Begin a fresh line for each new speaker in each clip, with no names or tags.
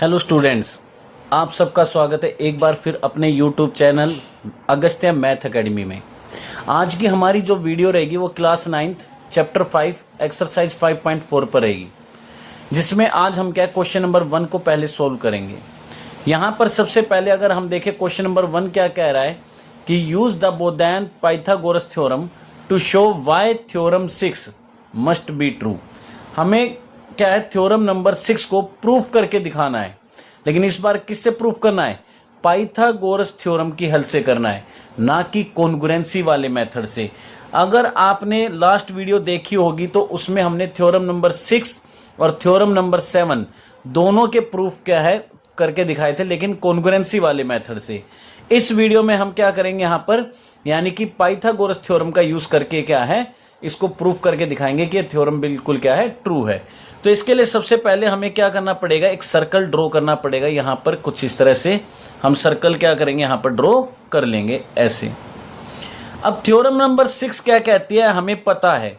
Hello students, आप सबका स्वागत है एक बार फिर अपने YouTube channel Agastya math academy में। आज की हमारी जो वीडियो रहेगी वो क्लास 9th चैप्टर 5 एक्सरसाइज 5.4 पर रहेगी, जिसमें आज हम क्या क्वेश्चन नंबर 1 को पहले सोल्व करेंगे। यहाँ पर सबसे पहले अगर हम देखें क्वेश्चन नंबर 1 क्या कह रहा है कि यूज द बोदैन Pythagoras theorem to show why theorem 6 must be true. हमें क्या है, थ्योरम नंबर 6 को प्रूफ करके दिखाना है, लेकिन इस बार किससे प्रूफ करना है? पाइथागोरस थ्योरम की हेल्प से करना है, ना कि कॉन्ग्रुएंसी वाले मेथड से। अगर आपने लास्ट वीडियो देखी होगी तो उसमें हमने थ्योरम नंबर 6 और थ्योरम नंबर 7 दोनों के प्रूफ क्या है करके दिखाए थे, लेकिन कॉन्ग्रुएंसी वाले मेथड से। इस वीडियो में हम क्या करेंगे यहाँ पर, यानी कि पाइथागोरस थ्योरम का यूज करके क्या है, इसको प्रूफ करके दिखाएंगे कि ये थ्योरम बिल्कुल क्या है, ट्रू है। तो इसके लिए सबसे पहले हमें क्या करना पड़ेगा, एक सर्कल ड्रॉ करना पड़ेगा। यहाँ पर कुछ इस तरह से हम सर्कल क्या करेंगे, यहाँ पर ड्रॉ कर लेंगे ऐसे। अब थ्योरम नंबर 6 क्या कहती है हमें पता है।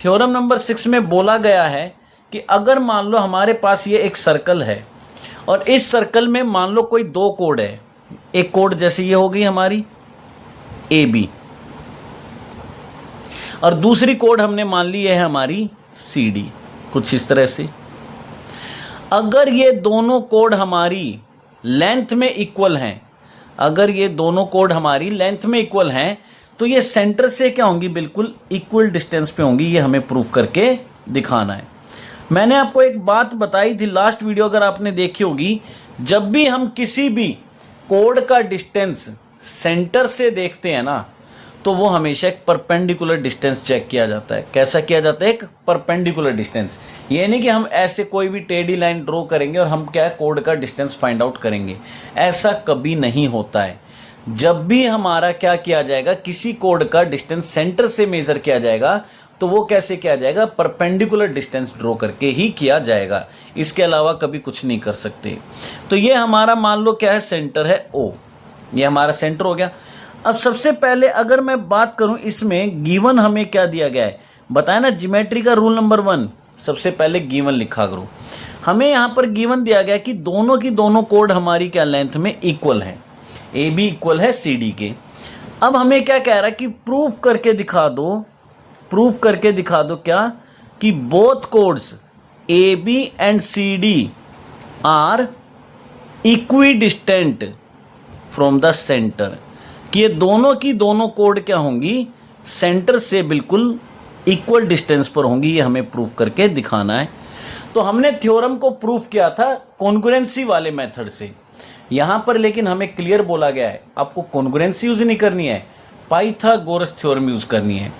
थ्योरम नंबर 6 में बोला गया है कि अगर मान लो हमारे पास ये एक सर्कल है और इस सर्कल में मान लो कोई दो कोड है। एक कोड जैसे ये हो गई हमारी AB, और दूसरी कोड हमने मान ली है हमारी CD, कुछ इस तरह से। अगर ये दोनों कोड हमारी लेंथ में इक्वल हैं, अगर ये दोनों कोड हमारी लेंथ में इक्वल हैं, तो ये सेंटर से क्या होंगी, बिल्कुल इक्वल डिस्टेंस पे होंगी। ये हमें प्रूफ करके दिखाना है। मैंने आपको एक बात बताई थी लास्ट वीडियो, अगर आपने देखी होगी, जब भी हम किसी भी कोड का डिस्टेंस सेंटर से देखते हैं ना, तो वो हमेशा एक परपेंडिकुलर डिस्टेंस चेक किया जाता है। कैसा किया जाता है? एक परपेंडिकुलर डिस्टेंस। ये नहीं कि हम ऐसे कोई भी टेढ़ी लाइन ड्रॉ करेंगे और हम क्या है कोड का डिस्टेंस फाइंड आउट करेंगे, ऐसा कभी नहीं होता है। जब भी हमारा क्या किया जाएगा, किसी कोड का डिस्टेंस सेंटर से मेजर किया जाएगा, तो वो कैसे किया जाएगा, परपेंडिकुलर डिस्टेंस ड्रॉ करके ही किया जाएगा। इसके अलावा कभी कुछ नहीं कर सकते। तो ये हमारा मान लो क्या है, सेंटर है O, ये हमारा सेंटर हो गया। अब सबसे पहले अगर मैं बात करूं, इसमें गिवन हमें क्या दिया गया है, बताया ना, ज्योमेट्री का रूल नंबर 1, सबसे पहले गिवन लिखा करो। हमें यहां पर गिवन दिया गया कि दोनों की दोनों कोड हमारी क्या लेंथ में इक्वल है, AB इक्वल है CD के। अब हमें क्या कह रहा है कि प्रूफ करके दिखा दो, प्रूफ करके दिखा दो क्या, कि both chords AB and CD are equidistant from the centre, कि ये दोनों की दोनों कोड क्या होंगी, सेंटर से बिल्कुल इक्वल डिस्टेंस पर होंगी। ये हमें प्रूफ करके दिखाना है। तो हमने थ्योरम को प्रूफ किया था कॉन्ग्रुएंसी वाले मेथड से। यहां पर लेकिन हमें क्लियर बोला गया है आपको कॉन्ग्रुएंसी यूज नहीं करनी है, पाइथागोरस थ्योरम यूज करनी है।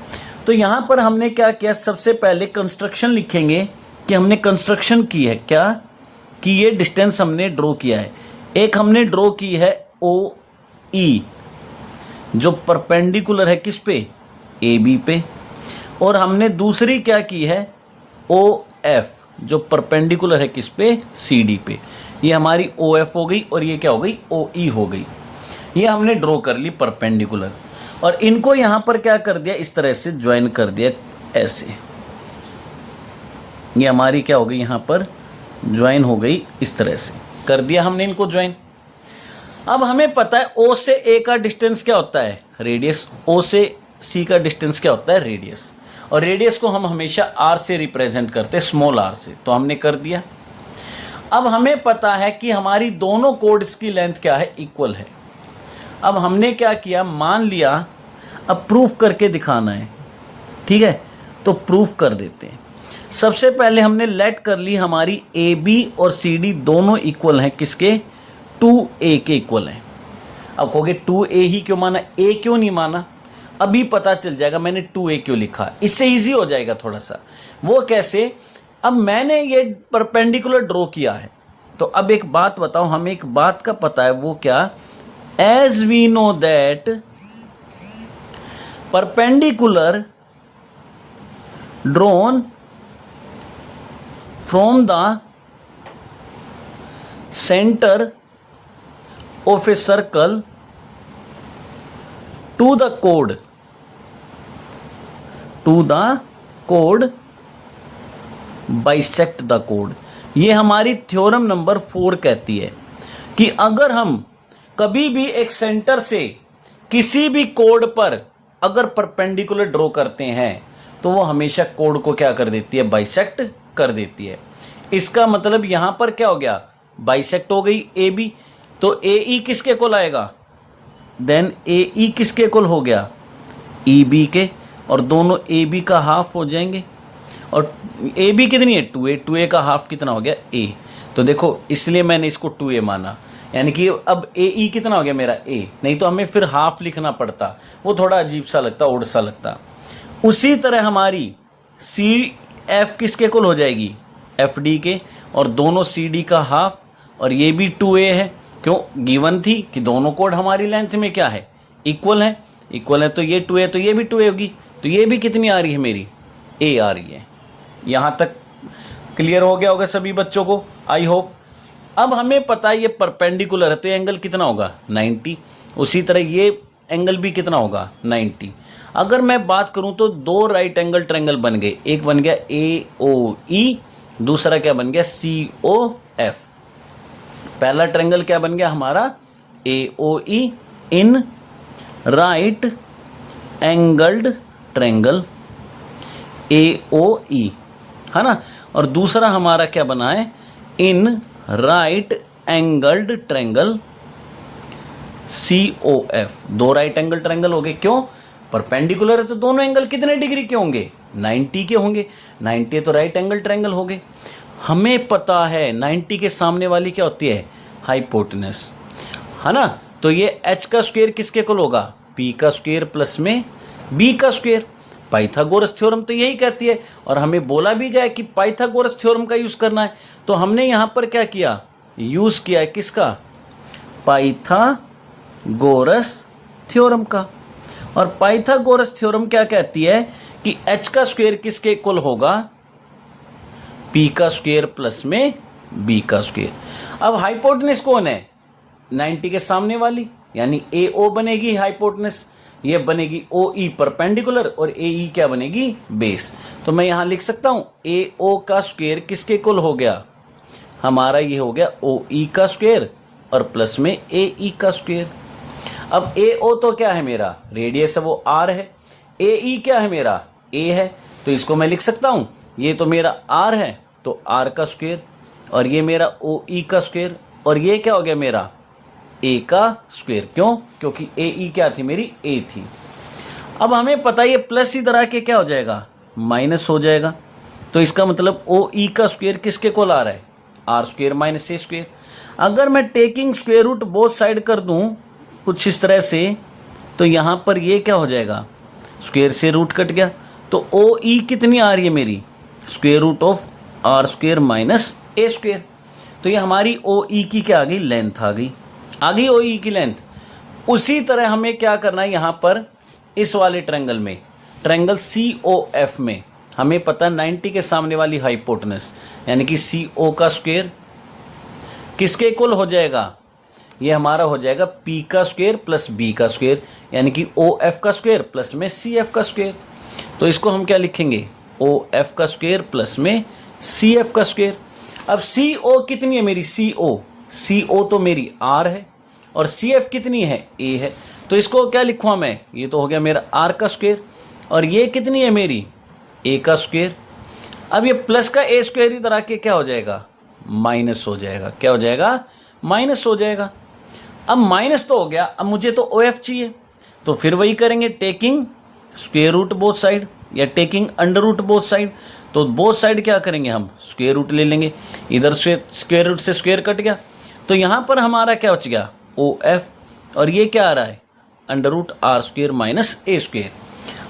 तो यहां पर हमने क्या किया, सबसे पहले कंस्ट्रक्शन लिखेंगे कि हमने कंस्ट्रक्शन की है क्या, कि ये डिस्टेंस हमने ड्रॉ किया है। एक हमने ड्रॉ की है OE, जो परपेंडिकुलर है किस पे, AB पे, और हमने दूसरी क्या की है OF, जो परपेंडिकुलर है किस पे, CD पे। ये हमारी OF हो गई और ये क्या हो गई, OE हो गई। ये हमने ड्रॉ कर ली परपेंडिकुलर, और इनको यहां पर क्या कर दिया, इस तरह से ज्वाइन कर दिया ऐसे। ये हमारी क्या हो गई, यहां पर ज्वाइन हो गई, इस तरह से कर दिया हमने इनको ज्वाइन। अब हमें पता है O से A का डिस्टेंस क्या होता है, रेडियस। O से C का डिस्टेंस क्या होता है, रेडियस। और रेडियस को हम हमेशा R से रिप्रेजेंट करते हैं, स्मॉल r से। तो हमने कर दिया। अब हमें पता है कि हमारी दोनों कोड्स की लेंथ क्या है, इक्वल है। अब हमने क्या किया, मान लिया, अब प्रूफ करके दिखाना है, ठीक है, तो प्रूफ कर देते हैं। सबसे पहले हमने लेट कर ली हमारी AB और CD दोनों इक्वल हैं, किसके, 2A के इक्वल है। अब कहोगे 2A ही क्यों माना, A क्यों नहीं माना, अभी पता चल जाएगा मैंने 2A क्यों लिखा। इससे इजी हो जाएगा थोड़ा सा। वो कैसे, अब मैंने ये परपेंडिकुलर ड्रॉ किया है, तो अब एक बात बताओ, हमें एक बात का पता है, वो क्या, as we know that perpendicular drawn from the centre of a circle to the chord bisect the chord, ये हमारी थ्योरम नंबर 4 कहती है कि अगर हम कभी भी एक सेंटर से किसी भी कोड पर अगर परपेंडिकुलर ड्रॉ करते हैं तो वो हमेशा कोड को क्या कर देती है, बाइसेक्ट कर देती है। इसका मतलब यहां पर क्या हो गया, बाइसेक्ट हो गई ए बी, तो ए ई किसके कुल आएगा, देन ए ई किसके कुल हो गया, ई बी के, और दोनों ए बी का हाफ हो जाएंगे। और ए बी कितनी है, 2a, 2a का हाफ कितना हो गया, a। तो देखो इसलिए मैंने इसको 2a माना, यानी कि अब ए ई कितना हो गया मेरा a, नहीं तो हमें फिर हाफ लिखना पड़ता, वो थोड़ा अजीब सा लगता, ओड सा लगता। उसी तरह हमारी सी एफ किसके कुल हो जाएगी, एफ डी के, और दोनों सी डी का हाफ, और ये भी 2a है, क्यों, गिवन थी कि दोनों कोड हमारी लेंथ में क्या है, इक्वल है, इक्वल है, तो ये 2a तो ये भी 2a होगी, तो ये भी कितनी आ रही है मेरी, a आ रही है। यहाँ तक क्लियर हो गया होगा सभी बच्चों को, आई होप। अब हमें पता है ये परपेंडिकुलर है तो ये एंगल कितना होगा, 90। उसी तरह ये एंगल भी कितना होगा, 90। अगर मैं बात करूं तो दो राइट एंगल ट्रायंगल बन गए, एक बन गया AOE, दूसरा क्या बन गया, COF। पहला ट्रायंगल क्या बन गया हमारा, AOE इन राइट एंगल्ड ट्रायंगल, AOE, है ना, और दूसरा हमारा क्या बना है, इन राइट एंगल्ड ट्रायंगल, COF। दो राइट एंगल ट्रायंगल हो गए, क्यों, परपेंडिकुलर है तो दोनों एंगल कितने डिग्री के होंगे, 90 के होंगे, 90 तो राइट एंगल ट्रायंगल हो गए। हमें पता है 90 के सामने वाली क्या होती है, हाइपोटेनस, है ना, तो ये h का स्क्वायर किसके कुल होगा, p का स्क्वायर प्लस में b का स्क्वायर। पाइथागोरस थ्योरम तो यही कहती है, और हमें बोला भी गया कि पाइथागोरस थ्योरम का यूज करना है, तो हमने यहां पर क्या किया, यूज किया है किसका, पाइथागोरस थ्योरम का। और पाइथागोरस थ्योरम क्या कहती है कि h का स्क्वायर किसके इक्वल होगा, p का स्क्वायर प्लस में b का स्क्वायर। अब हाइपोटेनस कौन है, 90 के सामने वाली, यानी AO बनेगी हाइपोटेनस, ये बनेगी OE परपेंडिकुलर, और AE क्या बनेगी, बेस। तो मैं यहां लिख सकता हूं AO का स्क्वायर किसके इक्वल हो गया, हमारा ये हो गया OE का स्क्वायर और प्लस में AE का स्क्वायर। अब AO तो क्या है मेरा, रेडियस है वो R है, AE क्या है मेरा, A है, तो इसको मैं लिख सकता हूं, ये तो मेरा R है तो R का स्क्वायर, और ये मेरा OE का स्क्वायर, और ये क्या हो गया मेरा A का स्क्वायर, क्यों, क्योंकि AE क्या थी मेरी, A थी। अब हमें पता है ये प्लस इधर आके क्या हो जाएगा, माइनस हो जाएगा, तो इसका मतलब OE का स्क्वायर किसके कोल आ रहा है, R square minus A square. अगर मैं taking square root both side कर दूं कुछ इस तरह से, तो यहां पर ये क्या हो जाएगा, स्क्वायर से रूट कट गया, तो OE कितनी आ रही है मेरी, square root of R square minus A square. तो ये हमारी OE की क्या आ गई, लेंथ आ गई OE की लेंथ। उसी तरह हमें क्या करना है यहां पर, इस वाले ट्रायंगल में, ट्रायंगल COF में हमें पता 90 के सामने वाली हाइपोटेनस, यानी कि CO का स्क्वायर किसके इक्वल हो जाएगा, ये हमारा हो जाएगा P का स्क्वायर प्लस B का स्क्वायर, यानी कि OF का स्क्वायर प्लस में CF का स्क्वायर। तो इसको हम क्या लिखेंगे, OF का स्क्वायर प्लस में CF का स्क्वायर। अब CO कितनी है मेरी, CO तो मेरी R है, और CF कितनी है, A है, तो इसको क्या लिखूँ मैं, ये तो हो गया मेरा R का स्क्वायर, और ये कितनी है मेरी, A का स्क्वायर। अब ये प्लस का A स्क्वायर इधर आके क्या हो जाएगा, माइनस हो जाएगा, क्या हो जाएगा, माइनस हो जाएगा। अब माइनस तो हो गया, अब मुझे तो OF चाहिए, तो फिर वही करेंगे, taking square root both side या taking under root both side. तो बोथ साइड क्या करेंगे, हम स्क्वायर रूट ले लेंगे, इधर से स्क्वायर रूट से स्क्वायर कट गया, तो यहाँ पर हमारा क्या बच गया, OF, और ये क्या आ रहा है, under root R square minus A square.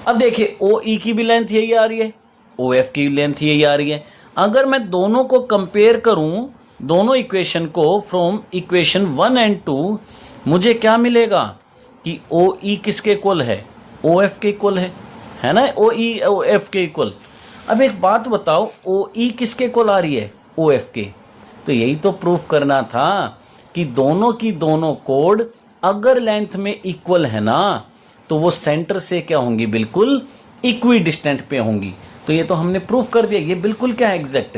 अब देखिए OE की भी लेंथ यही आ रही है, OF की लेंथ यही आ रही है। अगर मैं दोनों को कंपेयर करूं, दोनों इक्वेशन को फ्रॉम इक्वेशन 1 एंड 2, मुझे क्या मिलेगा कि OE किसके इक्वल है, OF के इक्वल है ना, OE OF के इक्वल। अब एक बात बताओ, OE किसके इक्वल आ रही है, OF के। तो यही तो प्रूफ करना था कि दोनों की दोनों कोड अगर लेंथ में इक्वल है ना, तो वो सेंटर से क्या होंगी, बिल्कुल इक्वी डिस्टेंट पे होंगी। तो ये तो हमने प्रूफ कर दिया, ये बिल्कुल क्या है, एग्जैक्ट।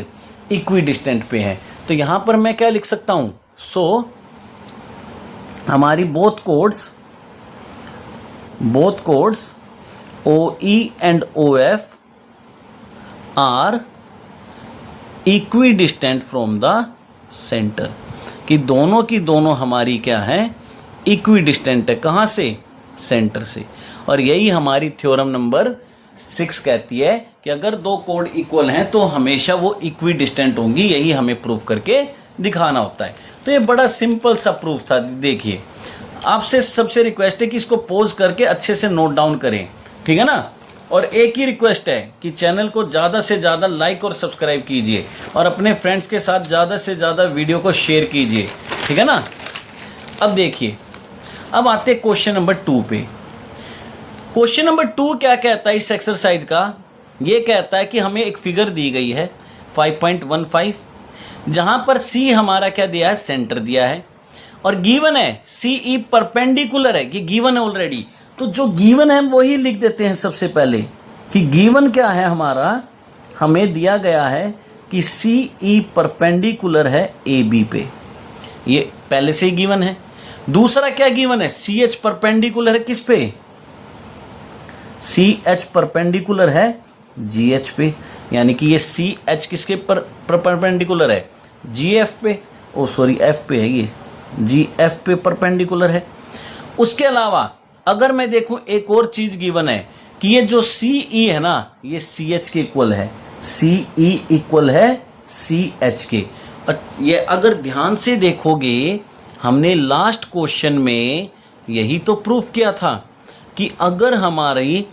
इक्वी डिस्टेंट पे हैं। तो यहां पर मैं क्या लिख सकता हूं, सो हमारी both chords OE and OF are equidistant from the centre, कि दोनों की दोनों हमारी क्या है, इक्वी डिस्टेंट है, कहाँ से, सेंटर से। और यही हमारी थ्योरम नंबर 6 कहती है कि अगर दो कोड इक्वल हैं तो हमेशा वो इक्वी डिस्टेंट होंगी, यही हमें प्रूफ करके दिखाना होता है। तो ये बड़ा सिंपल सा प्रूफ था। देखिए, आपसे सबसे रिक्वेस्ट है कि इसको पॉज करके अच्छे से नोट डाउन करें, ठीक है ना। और एक ही रिक्वेस्ट है कि चैनल को ज़्यादा से ज़्यादा लाइक और सब्सक्राइब कीजिए और अपने फ्रेंड्स के साथ ज़्यादा से ज़्यादा वीडियो को शेयर कीजिए, ठीक है ना। अब देखिए, अब आते हैं क्वेश्चन नंबर 2 पे। क्वेश्चन नंबर 2 क्या कहता है इस एक्सरसाइज का, ये कहता है कि हमें एक फिगर दी गई है 5.15, जहां पर C हमारा क्या दिया है, सेंटर दिया है, और गिवन है CE परपेंडिकुलर है, कि गिवन है ऑलरेडी। तो जो गिवन है वही लिख देते हैं सबसे पहले, कि गिवन क्या है हमारा, हमें दिया गया है कि CE परपेंडिकुलर है AB पे, ये पहले से ही गिवन है। दूसरा क्या गिवन है, CH परपेंडिकुलर है किस पे, CH परपेंडिकुलर है GH पे, यानी कि ये CH किसके परपेंडिकुलर है, GF पे, ओ सॉरी F पे है, ये GF पे परपेंडिकुलर है। उसके अलावा अगर मैं देखूं एक और चीज गिवन है कि ये जो CE है ना, ये CH के इक्वल है, CE इक्वल है CH के। ये अगर ध्यान से देखोगे, हमने लास्ट क्वेश्चन में यही तो प्रूफ किया था कि अगर हमारी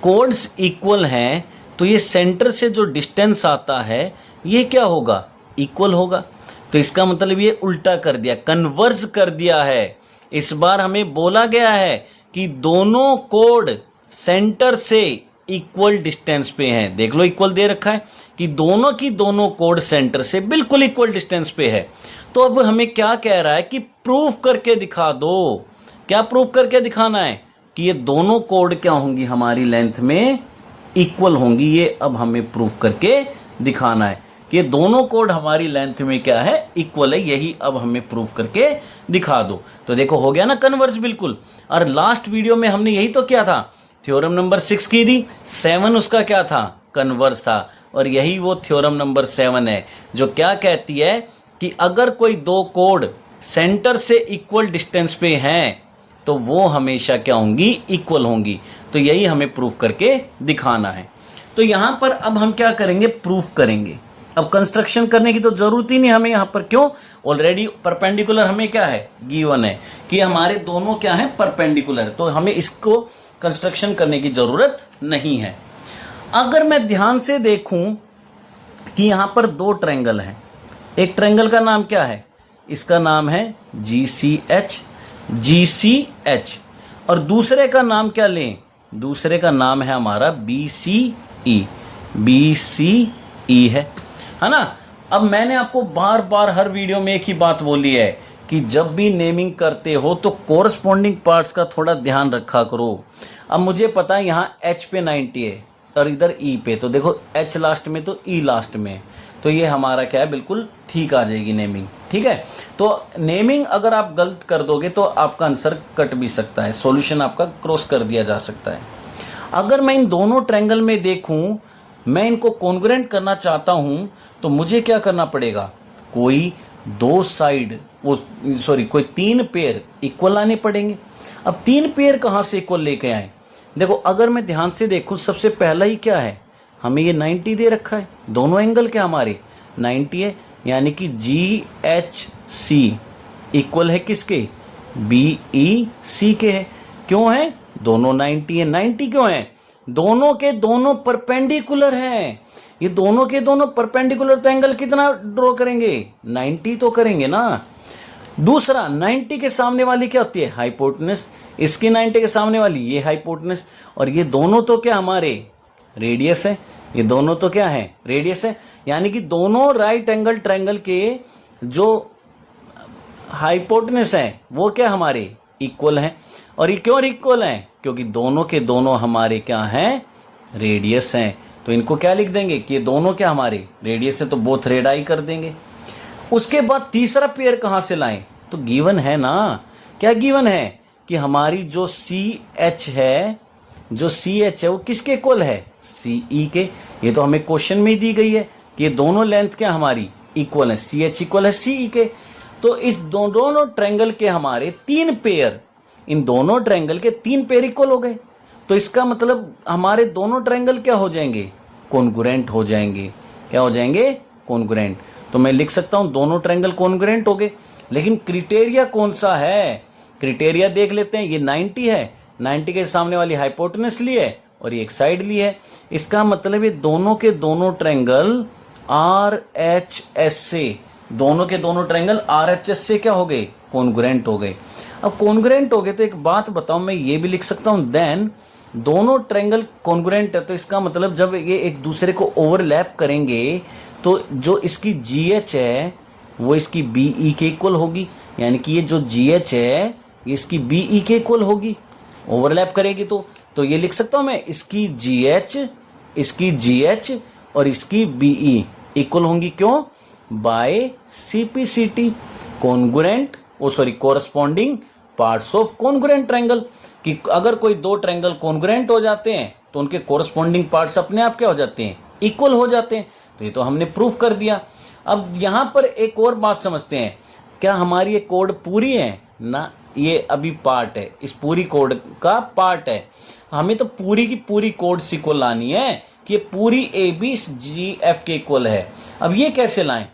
कोड्स इक्वल हैं तो ये सेंटर से जो डिस्टेंस आता है ये क्या होगा, इक्वल होगा। तो इसका मतलब ये उल्टा कर दिया, कन्वर्ज कर दिया है। इस बार हमें बोला गया है कि दोनों कोड सेंटर से इक्वल डिस्टेंस पे हैं। देख लो, इक्वल दे रखा है कि दोनों की दोनों कोड सेंटर से बिल्कुल इक्वल डिस्टेंस पे है। तो अब हमें क्या कह रहा है कि प्रूफ करके दिखा दो। क्या प्रूफ करके दिखाना है कि ये दोनों कोड क्या होंगी, हमारी लेंथ में इक्वल होंगी। ये अब हमें प्रूफ करके दिखाना है कि ये दोनों कोड हमारी लेंथ में क्या है, इक्वल है। यही अब हमें प्रूफ करके दिखा दो। तो देखो, हो गया ना कन्वर्ज बिल्कुल। और लास्ट वीडियो में हमने यही तो किया था, थ्योरम नंबर 6 की थी, 7 उसका क्या था, कन्वर्ज था। और यही वो थ्योरम नंबर 7 है जो क्या कहती है कि अगर कोई दो कोड सेंटर से इक्वल डिस्टेंस पे हैं तो वो हमेशा क्या होंगी, इक्वल होंगी। तो यही हमें प्रूफ करके दिखाना है। तो यहां पर अब हम क्या करेंगे, प्रूफ करेंगे। अब कंस्ट्रक्शन करने की तो जरूरत ही नहीं हमें यहां पर, क्यों, ऑलरेडी परपेंडिकुलर हमें क्या है, गिवन है कि हमारे दोनों क्या है, परपेंडिकुलर। तो हमें इसको कंस्ट्रक्शन करने की जरूरत नहीं है। अगर मैं ध्यान से देखूं कि यहां पर दो ट्रायंगल हैं, एक ट्रायंगल का नाम क्या है, इसका नाम है GCH, और दूसरे का नाम क्या लें, दूसरे का नाम है हमारा BCE है ना। अब मैंने आपको बार बार हर वीडियो में एक ही बात बोली है कि जब भी नेमिंग करते हो तो कोरस्पॉन्डिंग पार्ट्स का थोड़ा ध्यान रखा करो। अब मुझे पता है यहाँ H पे 90 है और इधर E पे, तो देखो H लास्ट में तो E लास्ट में, तो ये हमारा क्या है, बिल्कुल ठीक आ जाएगी नेमिंग, ठीक है। तो नेमिंग अगर आप गलत कर दोगे तो आपका आंसर कट भी सकता है, सॉल्यूशन आपका क्रॉस कर दिया जा सकता है। अगर मैं इन दोनों ट्रायंगल में देखूं, मैं इनको कॉन्ग्रुएंट करना चाहता हूं, तो मुझे क्या करना पड़ेगा, कोई दो साइड कोई तीन पेयर इक्वल लाने पड़ेंगे। अब तीन पेयर कहां से इक्वल लेके आए, देखो अगर मैं ध्यान से देखूं, सबसे पहला ही क्या है, हमें ये 90 दे रखा है, दोनों एंगल क्या हमारे 90 है, यानी कि GHC इक्वल है किसके, BEC के है। क्यों है, दोनों 90 है। 90 क्यों है, दोनों के दोनों परपेंडिकुलर हैं। ये दोनों के दोनों परपेंडिकुलर, तो एंगल कितना ड्रॉ करेंगे, 90 तो करेंगे ना। दूसरा, 90 के सामने वाली क्या होती है, हाइपोटेनस। इसकी 90 के सामने वाली ये हाइपोटेनस, और ये दोनों तो क्या हमारे रेडियस है, ये दोनों तो क्या है, रेडियस है। यानी कि दोनों राइट एंगल ट्रायंगल के जो हाइपोटेनस है वो क्या हमारे इक्वल हैं। और ये क्यों इक्वल हैं, क्योंकि दोनों के दोनों हमारे क्या हैं, रेडियस हैं। तो इनको क्या लिख देंगे कि ये दोनों क्या हमारे रेडियस है, तो बोथ रेडाई कर देंगे। उसके बाद तीसरा पेयर कहाँ से लाएं? तो गिवन है ना, क्या गिवन है कि हमारी जो सी एच है, जो सी एच है वो किसके इक्वल है? सी ई के। ये तो हमें क्वेश्चन में ही दी गई है कि ये दोनों लेंथ क्या हमारी इक्वल है, सी एच इक्वल है सी ई के। तो इस दोनों ट्रायंगल के हमारे 3 पेयर, इन दोनों ट्रायंगल के 3 पेयर इक्वल हो गए। तो इसका मतलब हमारे दोनों ट्रायंगल क्या हो जाएंगे? कॉन्ग्रुएंट हो जाएंगे। क्या हो जाएंगे? कॉन्ग्रुएंट। तो मैं लिख सकता हूं दोनों ट्रायंगल कॉन्ग्रुएंट हो गए। लेकिन क्राइटेरिया कौन सा है? क्राइटेरिया देख लेते हैं। ये 90 है, 90 के सामने वाली हाइपोटेनस ली है और ये एक साइड ली है। इसका मतलब ये दोनों के दोनों ट्रायंगल आर एच एस से, दोनों के दोनों ट्रायंगल आर एच एस से क्या हो गए? कॉन्ग्रुएंट हो गए। अब कॉन्ग्रुएंट हो गए तो एक बात बताओ, मैं ये भी लिख सकता हूं देन दोनों ट्रायंगल कॉन्ग्रुएंट है, तो इसका मतलब जब ये एक दूसरे को ओवरलैप करेंगे तो जो इसकी जी एच है वो इसकी बी ई के इक्वल होगी। यानी कि ये जो जी एच है ये इसकी बी ई के इक्वल होगी, ओवरलैप करेगी। तो ये लिख सकता हूं मैं, इसकी जी एच और इसकी बी ई इक्वल होंगी। क्यों? By CPCT, congruent corresponding parts of congruent triangle. कि अगर कोई दो ट्रायंगल कॉन्ग्रुएंट हो जाते हैं तो उनके कोरस्पॉन्डिंग पार्ट्स अपने आप क्या हो जाते हैं? इक्वल हो जाते हैं। तो ये तो हमने प्रूफ कर दिया। अब यहां पर एक और बात समझते हैं, क्या हमारी ये कोड पूरी है ना? ये अभी पार्ट है, इस पूरी कोड का पार्ट है। हमें तो पूरी की पूरी कोड सी को लानी है कि ये पूरी ए बी जी एफ के इक्वल है। अब ये कैसे लाएं?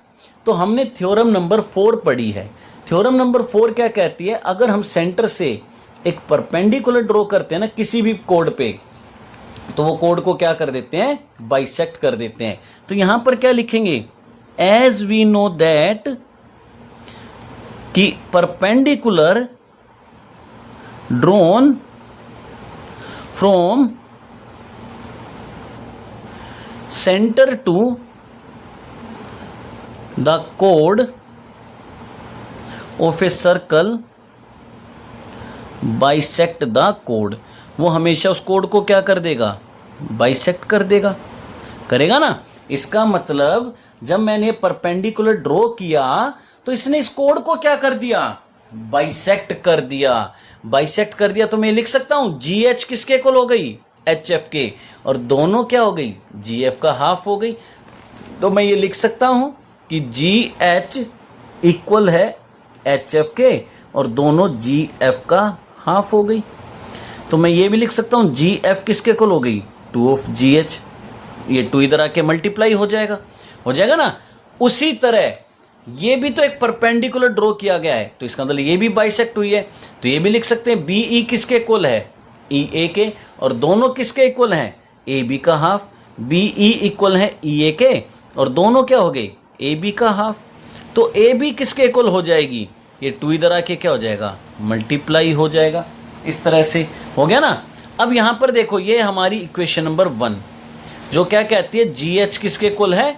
तो हमने थ्योरम नंबर 4 पढ़ी है। थ्योरम नंबर 4 क्या कहती है? अगर हम सेंटर से एक परपेंडिकुलर ड्रॉ करते हैं ना किसी भी कोड पे, तो वो कोड को क्या कर देते हैं? बाइसेक्ट कर देते हैं। तो यहां पर क्या लिखेंगे? एज वी नो दैट कि perpendicular drawn from centre to the code of a circle bisect the code. वो हमेशा उस कोड को क्या कर देगा? बाइसेक्ट कर देगा, करेगा ना। इसका मतलब जब मैंने परपेंडिकुलर ड्रॉ किया तो इसने इस कोड को क्या कर दिया? बाइसेक्ट कर दिया। बाइसेक्ट कर दिया तो मैं लिख सकता हूं जी एच किसके इक्वल हो गई? एच एफ के, और दोनों क्या हो गई? जी एफ का हाफ हो गई। तो मैं ये लिख सकता हूं कि जी एच इक्वल है एच एफ के और दोनों जी एफ का हाफ हो गई। तो मैं ये भी लिख सकता हूं जी एफ किसके इक्वल हो गई? 2 ऑफ जी एच। ये 2 इधर आके मल्टीप्लाई हो जाएगा ना। उसी तरह ये भी तो एक परपेंडिकुलर ड्रॉ किया गया है, तो इसका मतलब ये भी बाइसेक्ट हुई है। तो ये भी लिख सकते हैं बी ई किसके इक्वल है? ई ए के, और दोनों किसके इक्वल हैं? ए बी का हाफ। बी ई इक्वल है ई ए के और दोनों क्या हो गए? ए बी का हाफ। तो ए बी किसके इक्वल हो जाएगी? ये 2 इधर आके क्या हो जाएगा? मल्टीप्लाई हो जाएगा। इस तरह से हो गया ना। अब यहां पर देखो, ये हमारी इक्वेशन नंबर 1 जो क्या कहती है? जी एच किसके इक्वल है?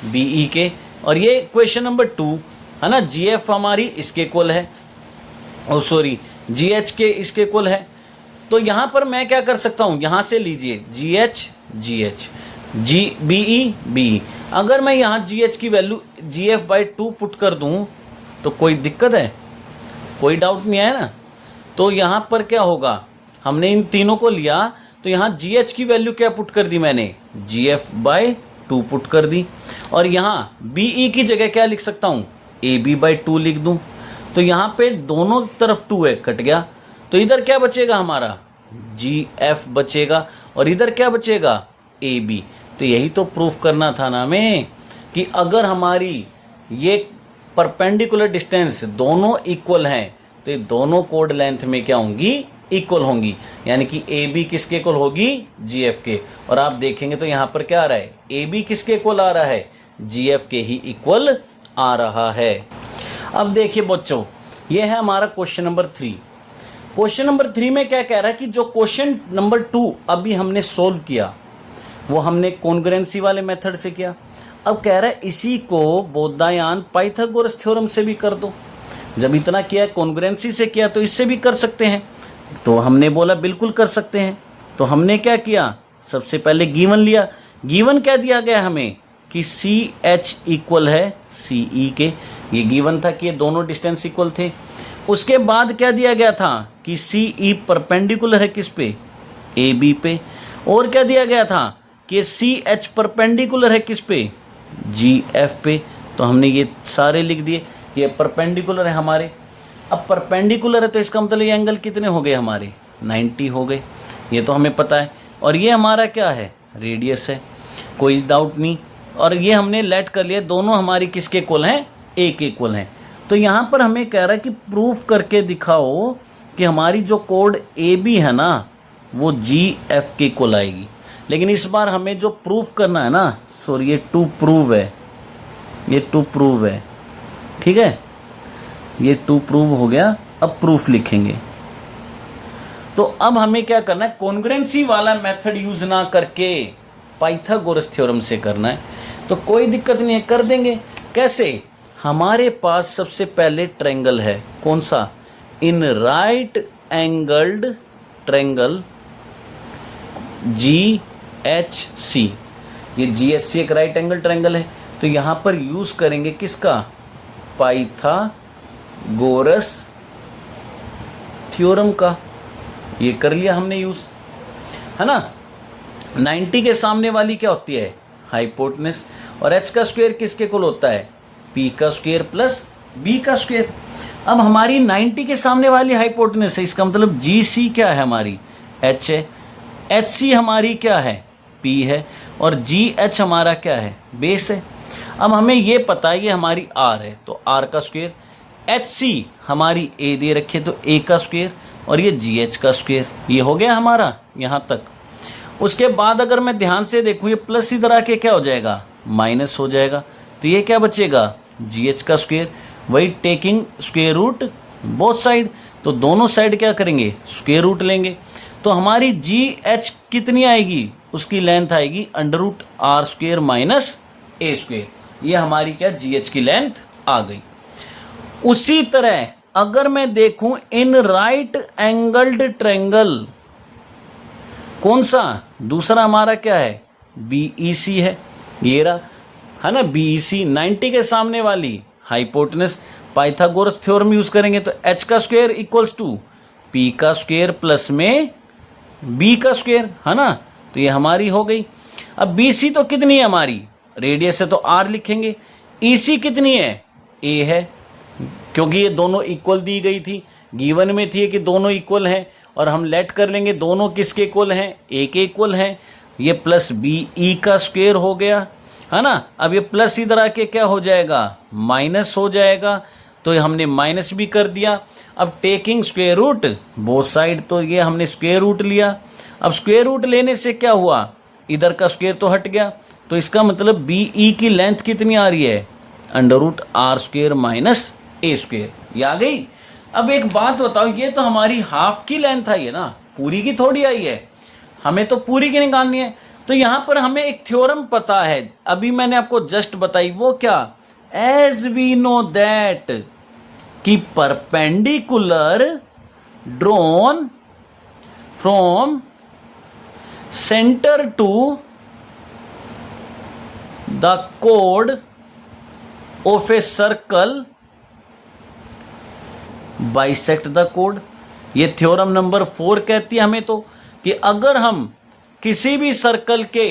बी ई के। और ये इक्वेशन नंबर 2 है ना, जी एफ हमारी इसके इक्वल है, ओ सॉरी जी एच के इसके इक्वल है। तो यहां पर मैं क्या कर सकता हूं? यहां से लीजिए जी एच जी बी ई। अगर मैं यहां जी एच की value G F by 2 put कर दूं तो कोई दिक्कत है? कोई डाउट नहीं है ना। तो यहां पर क्या होगा? हमने इन तीनों को लिया तो यहां जी एच की वैल्यू क्या पुट कर दी मैंने? जी एफ बाई 2 पुट कर दी। और यहां बी ई की जगह क्या लिख सकता हूं? ए बी बाई 2 लिख दूं। तो यहां पे दोनों तरफ 2 है, कट गया। तो इधर क्या बचेगा हमारा? जी एफ बचेगा और इधर क्या बचेगा? A B. तो यही तो प्रूफ करना था ना हमें कि अगर हमारी ये परपेंडिकुलर डिस्टेंस दोनों इक्वल हैं तो ये दोनों कोड लेंथ में क्या होंगी? इक्वल होंगी। यानी कि ए बी किसके इक्वल होगी? जी एफ के। और आप देखेंगे तो यहां पर क्या आ रहा है? ए बी किसके इक्वल आ रहा है? जी एफ के ही इक्वल आ रहा है। अब देखिए बच्चों, ये है हमारा क्वेश्चन नंबर 3। क्वेश्चन नंबर 3 में क्या कह रहा है कि जो क्वेश्चन नंबर 2 अभी हमने सोल्व किया वो हमने कॉन्ग्रुएंसी वाले मेथड से किया। अब कह रहा है इसी को बोधायन पाइथागोरस थ्योरम से भी कर दो। जब इतना किया कॉन्ग्रुएंसी से किया तो इससे भी कर सकते हैं। तो हमने बोला बिल्कुल कर सकते हैं। तो हमने क्या किया? सबसे पहले गिवन लिया गिवन क्या दिया गया हमें कि सी एच इक्वल है सी ई के, ये गिवन था कि ये दोनों डिस्टेंस इक्वल थे। उसके बाद क्या दिया गया था कि सी ई परपेंडिकुलर है किस पे, ए बी पे। और क्या दिया गया था कि सी एच परपेंडिकुलर है किस पे, जी एफ पे। तो हमने ये सारे लिख दिए, ये परपेंडिकुलर है हमारे। अब परपेंडिकुलर है तो इसका मतलब ये एंगल कितने हो गए हमारे, 90 हो गए, ये तो हमें पता है। और ये हमारा क्या है, रेडियस है, कोई डाउट नहीं। और ये हमने लेट कर लिया, दोनों हमारी किसके इक्वल हैं, ए के इक्वल हैं। तो यहाँ पर हमें कह रहा है कि प्रूफ करके दिखाओ कि हमारी जो कोड ए बी है ना वो जी एफ के इक्वल आएगी। लेकिन इस बार हमें जो प्रूफ करना है ना, सॉरी ये टू प्रूव है, ये टू प्रूव है, ठीक है, ये टू प्रूव हो गया। अब प्रूफ लिखेंगे। तो अब हमें क्या करना है, कॉन्ग्रुएंसी वाला मेथड यूज ना करके पाइथागोरस थ्योरम से करना है। तो कोई दिक्कत नहीं है, कर देंगे। कैसे, हमारे पास सबसे पहले ट्रायंगल है, कौन सा, in right angled triangle G H C. ये जी एच सी एक राइट एंगल ट्रायंगल है। तो यहाँ पर यूज करेंगे किसका, पाइथागोरस थ्योरम का। ये कर लिया हमने यूज, है ना। 90 के सामने वाली क्या होती है, हाइपोटेनस। और एच का स्क्वायर किसके इक्वल होता है, पी का स्क्वायर प्लस बी का स्क्वायर। अब हमारी 90 के सामने वाली हाइपोटेनस है, इसका मतलब जी सी क्या है हमारी, एच है। एच सी हमारी क्या है, पी है। और जी एच हमारा क्या है, बेस है। अब हमें ये पता है ये हमारी आर है, तो आर का स्क्वायर। एच सी हमारी ए दे रखे तो ए का स्क्वायर, और ये जी एच का स्क्वायर। ये हो गया हमारा यहाँ तक। उसके बाद अगर मैं ध्यान से देखूँ, ये प्लस इधर आके क्या हो जाएगा, माइनस हो जाएगा। तो ये क्या बचेगा, जी एच का स्क्वायर। वही taking square root both side, तो दोनों साइड क्या करेंगे, स्क्वायर रूट लेंगे। तो हमारी जी एच कितनी आएगी, उसकी लेंथ आएगी under root R square minus A square. ये हमारी क्या, जी एच की लेंथ आ गई। उसी तरह अगर मैं देखूं इन राइट एंगल्ड ट्रायंगल, कौन सा, दूसरा हमारा क्या है, बीईसी है, ये रहा, है ना, बीईसी 90 के सामने वाली हाइपोटेनस। पाइथागोरस थ्योरम यूज करेंगे तो एच का स्क्वायर इक्वल्स टू पी का स्क्वायर प्लस में बी का स्क्वायर, है ना। तो ये हमारी हो गई। अब बीसी तो कितनी है हमारी, रेडियस है तो आर लिखेंगे। ईसी कितनी है, ए है, क्योंकि ये दोनों इक्वल दी गई थी, गिवन में थी कि दोनों इक्वल हैं। और हम लेट कर लेंगे दोनों किसके इक्वल हैं, ए के इक्वल हैं। ये प्लस बी ई का स्क्वायर हो गया, है ना। अब ये प्लस इधर आके क्या हो जाएगा, माइनस हो जाएगा। तो हमने माइनस भी कर दिया। अब taking square root both side, तो ये हमने स्क्वायर रूट लिया। अब स्क्वायर रूट लेने से क्या हुआ, इधर का स्क्वायर तो हट गया। तो इसका मतलब बी ई की लेंथ कितनी आ रही है, under root R square minus A square. ये आ गई। अब एक बात बताओ, ये तो हमारी हाफ की लेंथ आई है ना, पूरी की थोड़ी आई है, हमें तो पूरी की निकालनी है। तो यहां पर हमें एक थ्योरम पता है, अभी मैंने आपको जस्ट बताई, वो क्या, एज वी नो दैट कि perpendicular drawn from centre to the code of a circle bisect the code. ये थ्योरम नंबर 4 कहती है हमें तो कि अगर हम किसी भी सर्कल के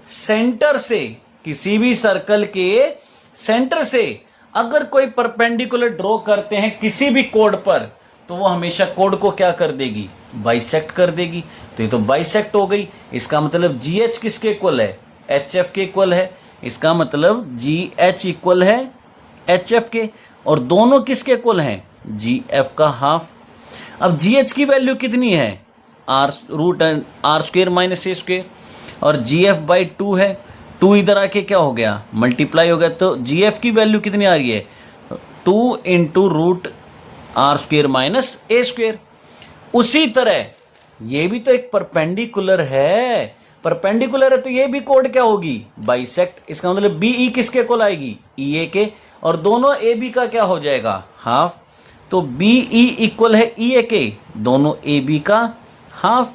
सेंटर से, किसी भी सर्कल के सेंटर से अगर कोई परपेंडिकुलर ड्रॉ करते हैं किसी भी कोड पर, तो वो हमेशा कोड को क्या कर देगी, बाइसेक्ट कर देगी। तो ये तो बाइसेक्ट हो गई। इसका मतलब जी एच किसके इक्वल है, एच एफ के इक्वल है। इसका मतलब जी एच इक्वल है एच एफ के, और दोनों किसके इक्वल हैं, जी एफ का हाफ। अब जी एच की वैल्यू कितनी है, R root R square minus A square, और जी एफ बाई 2 है। 2 इधर आके क्या हो गया, मल्टीप्लाई हो गया। तो जी एफ की वैल्यू कितनी आ रही है, 2 into root R square minus A square. उसी तरह ये भी तो एक परपेंडिकुलर है, परपेंडिकुलर है तो ये भी कोड क्या होगी, बाइसेक्ट। इसका मतलब बी ई किसके इक्वल आएगी, ई ए के, और दोनों ए बी का क्या हो जाएगा, हाफ। तो बी ई इक्वल है ई ए के, दोनों ए बी का हाफ।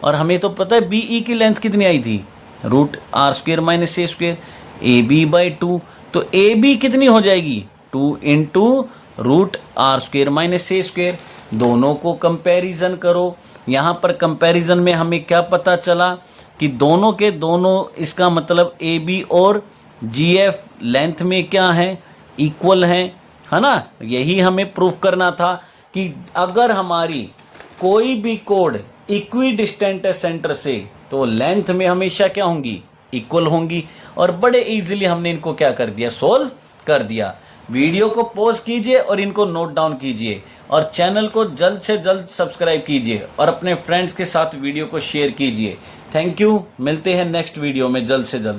और हमें तो पता है बी ई की लेंथ कितनी आई थी, root R square minus A square, A B by 2, तो ए बी कितनी हो जाएगी 2 into root R square minus A square. दोनों को कंपैरिजन करो, यहाँ पर कंपैरिजन में हमें क्या पता चला कि दोनों के दोनों, इसका मतलब ए बी और जी एफ लेंथ में क्या है, इक्वल है ना। यही हमें प्रूफ करना था कि अगर हमारी कोई भी कोड इक्वी डिस्टेंट है सेंटर से तो लेंथ में हमेशा क्या होंगी, इक्वल होंगी। और बड़े इजीली हमने इनको क्या कर दिया, सोल्व कर दिया। वीडियो को पॉज कीजिए और इनको नोट डाउन कीजिए और चैनल को जल्द से जल्द सब्सक्राइब कीजिए और अपने फ्रेंड्स के साथ वीडियो को शेयर कीजिए। थैंक यू, मिलते हैं नेक्स्ट वीडियो में जल्द से जल्द।